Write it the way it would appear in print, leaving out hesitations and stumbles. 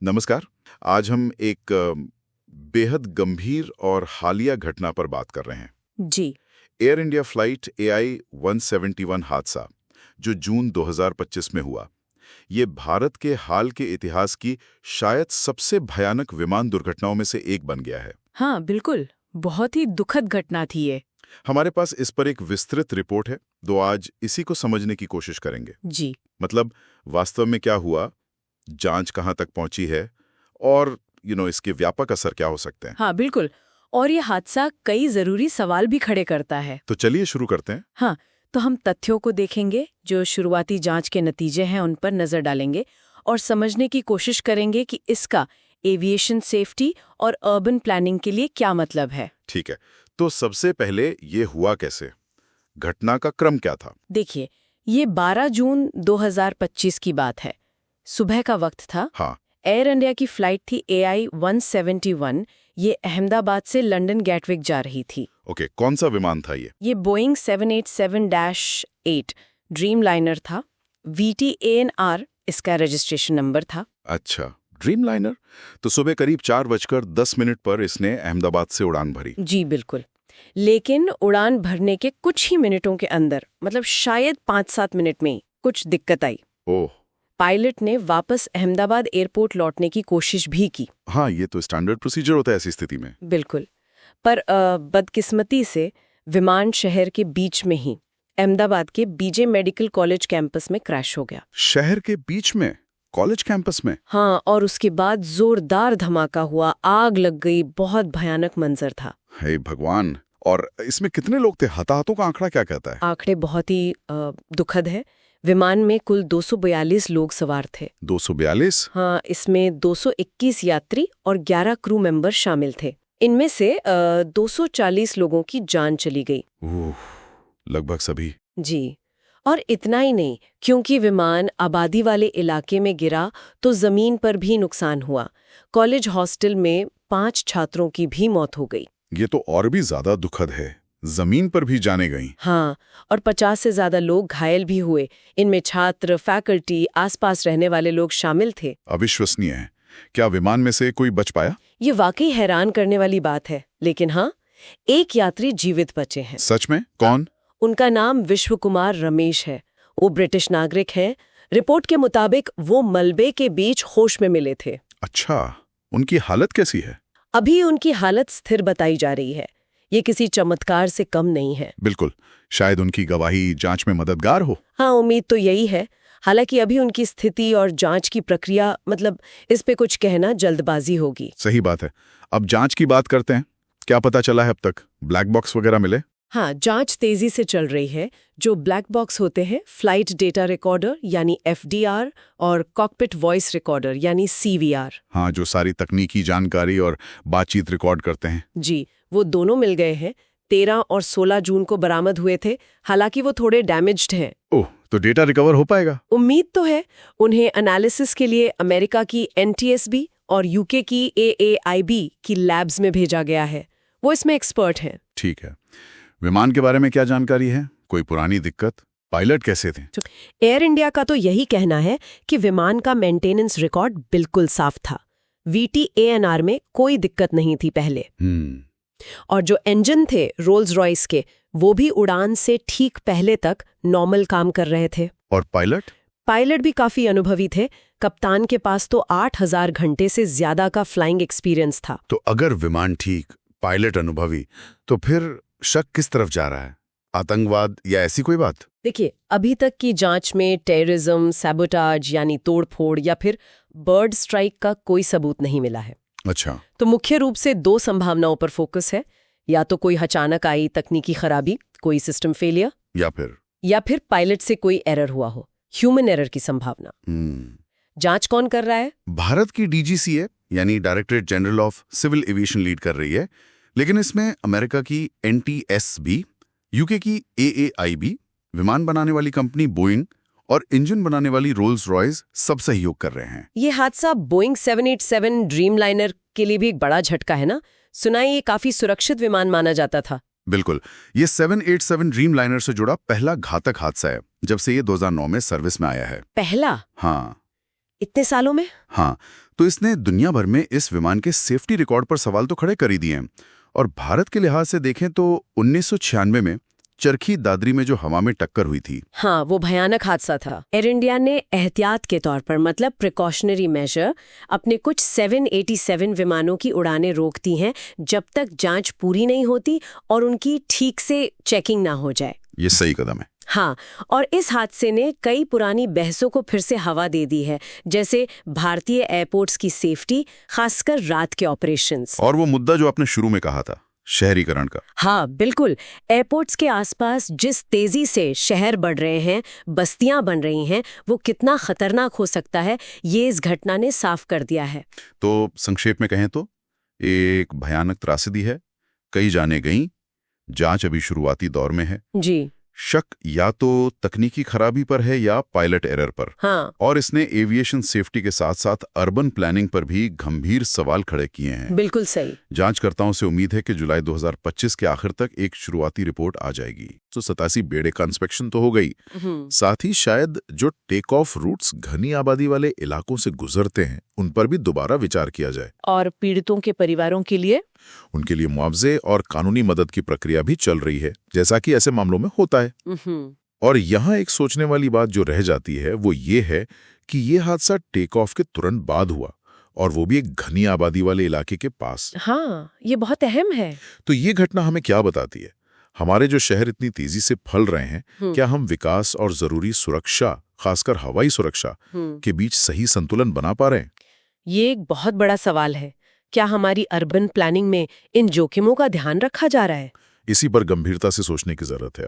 नमस्कार। आज हम एक बेहद गंभीर और हालिया घटना पर बात कर रहे हैं। जी। एयर इंडिया फ्लाइट AI 171 हादसा जो जून 2025 में हुआ। ये भारत के हाल के इतिहास की शायद सबसे भयानक विमान दुर्घटनाओं में से एक बन गया है। हाँ, बिल्कुल। बहुत ही दुखद घटना थी ये। हमारे पास इस पर एक विस्तृत रिपोर्ट है, तो आज इसी को समझने की कोशिश करेंगे। जी। मतलब वास्तव में क्या हुआ, जांच कहाँ तक पहुंची है और इसके व्यापक असर क्या हो सकते हैं। हाँ, बिल्कुल। और ये हादसा कई जरूरी सवाल भी खड़े करता है। तो चलिए शुरू करते हैं। हाँ, तो हम तथ्यों को देखेंगे, जो शुरुआती जांच के नतीजे हैं उन पर नजर डालेंगे और समझने की कोशिश करेंगे कि इसका एविएशन सेफ्टी और अर्बन प्लानिंग के लिए क्या मतलब है। ठीक है, तो सबसे पहले ये हुआ कैसे? घटना का क्रम क्या था? देखिए, ये 12 जून 2025 की बात है। सुबह का वक्त था। हाँ। एयर इंडिया की फ्लाइट थी AI 171। ये अहमदाबाद से लंदन गैटविक जा रही थी। ओके, कौन सा विमान था ये? ये बोइंग 787-8 ड्रीम लाइनर था। VTANR इसका रजिस्ट्रेशन नंबर था। अच्छा, ड्रीम लाइनर। तो सुबह करीब 4:10 पर इसने अहमदाबाद से उड़ान भरी। जी बिल्कुल। लेकिन उड़ान भरने के कुछ ही मिनटों के अंदर, मतलब शायद 5-7 मिनट में, कुछ दिक्कत आई। ओह। पायलट ने वापस अहमदाबाद एयरपोर्ट लौटने की कोशिश भी की। हाँ, ये तो स्टैंडर्ड प्रोसीजर होता है ऐसी स्थिति में। बिल्कुल। पर बदकिस्मती से विमान शहर के बीच में ही अहमदाबाद के BJ मेडिकल कॉलेज कैंपस में क्रैश हो गया। शहर के बीच में? कॉलेज कैंपस में? हाँ, और उसके बाद जोरदार धमाका हुआ, आग लग गई। बहुत भयानक मंजर था। हे भगवान। और इसमें कितने लोग थे? हताहतों का आंकड़ा क्या कहता है? आंकड़े बहुत ही दुखद है। विमान में कुल 242 लोग सवार थे। 242? हाँ, इसमें 221 यात्री और 11 क्रू मेंबर शामिल थे। इनमें से 240 लोगों की जान चली गई। लगभग सभी। जी। और इतना ही नहीं, क्योंकि विमान आबादी वाले इलाके में गिरा तो जमीन पर भी नुकसान हुआ। कॉलेज हॉस्टल में 5 छात्रों की भी मौत हो गई। ये तो और भी ज्यादा दुखद है, जमीन पर भी जाने गई। हाँ, और 50 से ज्यादा लोग घायल भी हुए। इनमें छात्र, फैकल्टी, आसपास रहने वाले लोग शामिल थे। अविश्वसनीय है। क्या विमान में से कोई बच पाया? ये वाकई हैरान करने वाली बात है। लेकिन हाँ, एक यात्री जीवित बचे हैं। सच में? कौन? उनका नाम विश्व कुमार रमेश है। वो ब्रिटिश नागरिक हैं। रिपोर्ट के मुताबिक वो मलबे के बीच होश में मिले थे। अच्छा, उनकी हालत कैसी है? अभी उनकी हालत स्थिर बताई जा रही है। ये किसी चमत्कार से कम नहीं है। बिल्कुल, शायद उनकी गवाही जांच में मददगार हो। हाँ, उम्मीद तो यही है। हालांकि अभी उनकी स्थिति और जांच की प्रक्रिया, मतलब इस पे कुछ कहना जल्दबाजी होगी। सही बात है। अब जांच की बात करते हैं। क्या पता चला है अब तक? ब्लैक बॉक्स वगैरह मिले? हाँ, जांच तेजी से चल रही है। जो ब्लैक बॉक्स होते हैं, फ्लाइट डेटा रिकॉर्डर यानी FDR और कॉकपिट वॉइस रिकॉर्डर यानी CVR। हाँ, जो सारी तकनीकी जानकारी और बातचीत रिकॉर्ड करते हैं। जी, वो दोनों मिल गए हैं। 13 और 16 जून को बरामद हुए थे। हालांकि वो थोड़े डैमेज्ड हैं। ओह, तो डेटा रिकवर हो पाएगा? उम्मीद तो है। उन्हें एनालिसिस के लिए अमेरिका की NTSB और UK की AAIB की लैब्स में भेजा गया है। वो इसमें एक्सपर्ट हैं। ठीक है। विमान के बारे में क्या जानकारी है? कोई पुरानी दिक्कत? पायलट कैसे थे? एयर इंडिया का तो यही कहना है कि विमान का मेंटेनेंस रिकॉर्ड बिल्कुल साफ था। VTANR में कोई दिक्कत नहीं थी पहले। और जो इंजन थे रोल्स रॉयस के, वो भी उड़ान से ठीक पहले तक नॉर्मल काम कर रहे थे। और पायलट? पायलट भी काफी अनुभवी थे। कप्तान के पास तो 8000 घंटे से ज्यादा का फ्लाइंग एक्सपीरियंस था। तो अगर विमान ठीक, पायलट अनुभवी, तो फिर शक किस तरफ जा रहा है? आतंकवाद या ऐसी कोई बात? देखिए, अभी तक की जांच में टेररिज्म, सैबोटाज यानी तोड़फोड़ या फिर बर्ड स्ट्राइक का कोई सबूत नहीं मिला है। अच्छा। तो मुख्य रूप से 2 संभावनाओं पर फोकस है। या तो कोई अचानक आई तकनीकी खराबी, कोई सिस्टम फेलियर, या फिर पायलट से कोई एरर हुआ हो, ह्यूमन एरर की संभावना। जांच कौन कर रहा है? भारत की DGCA यानी directorate general of civil aviation lead कर रही है, लेकिन इसमें अमेरिका की NTSB, UK की AAIB, विमान बनाने वाली कंपनी बोइंग और इंजन बनाने वाली रोल्स रॉयस सब सहयोग कर रहे हैं। ये हादसा बोइंग 787 ड्रीम लाइनर के लिए भी एक बड़ा झटका है ना? सुना है ये काफी सुरक्षित विमान माना जाता था। बिल्कुल, ये 787 ड्रीम लाइनर से जुड़ा पहला घातक हादसा है जब से ये 2009 में सर्विस में आया है। पहला? हाँ। इतने सालों में? हाँ, तो इसने दुनिया भर में इस विमान के सेफ्टी रिकॉर्ड पर सवाल तो खड़े कर ही दिए हैं। और भारत के लिहाज से देखें तो 1996 में चरखी दादरी में जो हवा में टक्कर हुई थी, हाँ, वो भयानक हादसा था। एयर इंडिया ने एहतियात के तौर पर, मतलब प्रिकॉशनरी मेजर, अपने कुछ 787 विमानों की उड़ानें रोक दी हैं जब तक जांच पूरी नहीं होती और उनकी ठीक से चेकिंग ना हो जाए। ये सही कदम है। हाँ, और इस हादसे ने कई पुरानी बहसों को फिर से हवा दे दी है, जैसे भारतीय एयरपोर्ट्स की सेफ्टी, खासकर रात के ऑपरेशंस। और वो मुद्दा जो आपने शुरू में कहा था, शहरीकरण का। हाँ, बिल्कुल। एयरपोर्ट्स के आसपास जिस तेजी से शहर बढ़ रहे हैं, बस्तियां बन रही हैं, वो कितना खतरनाक हो सकता है, ये इस घटना ने साफ कर दिया है। तो संक्षेप में कहें तो एक भयानक त्रासदी है, कई जानें गईं, जांच अभी शुरुआती दौर में है। जी शक या तो तकनीकी खराबी पर है या पायलट एरर पर। हाँ, और इसने एविएशन सेफ्टी के साथ साथ अर्बन प्लानिंग पर भी गंभीर सवाल खड़े किए हैं। बिल्कुल सही। जांचकर्ताओं से उम्मीद है कि जुलाई 2025 के आखिर तक एक शुरुआती रिपोर्ट आ जाएगी। तो 87 बेड़े का इंस्पेक्शन तो हो गई, साथ ही शायद जो टेक ऑफ रूट्स घनी आबादी वाले इलाकों से गुजरते हैं उन पर भी दोबारा विचार किया जाए। और पीड़ितों के परिवारों के लिए उनके लिए मुआवजे और कानूनी मदद की प्रक्रिया भी चल रही है, जैसा कि ऐसे मामलों में होता है। और यहाँ एक सोचने वाली बात जो रह जाती है वो ये है कि ये हादसा टेक ऑफ के तुरंत बाद हुआ, और वो भी एक घनी आबादी वाले इलाके के पास। हाँ, ये बहुत अहम है। तो ये घटना हमें क्या बताती है? हमारे जो शहर इतनी तेजी से फैल रहे हैं, क्या हम विकास और जरूरी सुरक्षा, खासकर हवाई सुरक्षा के बीच सही संतुलन बना पा रहे हैं? ये एक बहुत बड़ा सवाल है। क्या हमारी अर्बन प्लानिंग में इन जोखिमों का ध्यान रखा जा रहा है? इसी पर गंभीरता से सोचने की जरूरत है अब।